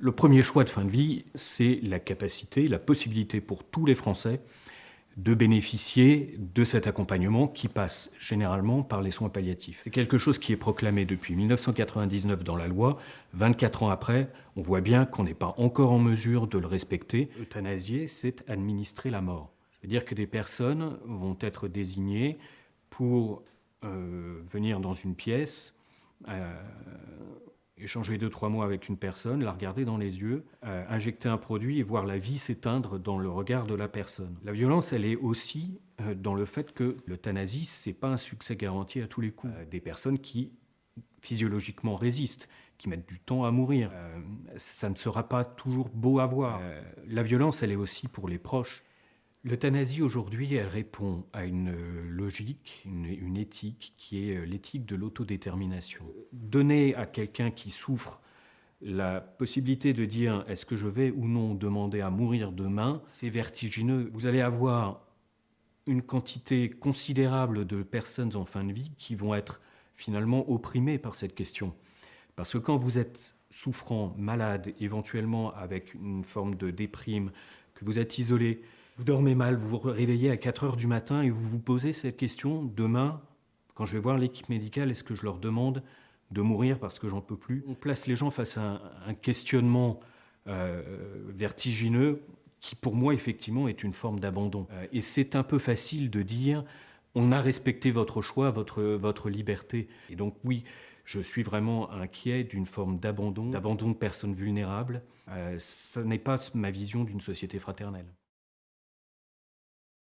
Le premier choix de fin de vie, c'est la capacité, la possibilité pour tous les Français de bénéficier de cet accompagnement qui passe généralement par les soins palliatifs. C'est quelque chose qui est proclamé depuis 1999 dans la loi. 24 ans après, on voit bien qu'on n'est pas encore en mesure de le respecter. Euthanasier, c'est administrer la mort. C'est-à-dire que des personnes vont être désignées pour venir dans une pièce, échanger 2-3 mots avec une personne, la regarder dans les yeux, injecter un produit et voir la vie s'éteindre dans le regard de la personne. La violence, elle est aussi dans le fait que l'euthanasie, c'est pas un succès garanti à tous les coups. Des personnes qui physiologiquement résistent, qui mettent du temps à mourir, ça ne sera pas toujours beau à voir. La violence, elle est aussi pour les proches. L'euthanasie aujourd'hui, elle répond à une logique, une éthique qui est l'éthique de l'autodétermination. Donner à quelqu'un qui souffre la possibilité de dire est-ce que je vais ou non demander à mourir demain, c'est vertigineux. Vous allez avoir une quantité considérable de personnes en fin de vie qui vont être finalement opprimées par cette question. Parce que quand vous êtes souffrant, malade, éventuellement avec une forme de déprime, que vous êtes isolé, vous dormez mal, vous vous réveillez à 4 heures du matin et vous vous posez cette question, demain, quand je vais voir l'équipe médicale, est-ce que je leur demande de mourir parce que j'en peux plus? On place les gens face à un questionnement vertigineux qui, pour moi, effectivement, est une forme d'abandon. Et c'est un peu facile de dire, on a respecté votre choix, votre liberté. Et donc, oui, je suis vraiment inquiet d'une forme d'abandon de personnes vulnérables. Ce n'est pas ma vision d'une société fraternelle.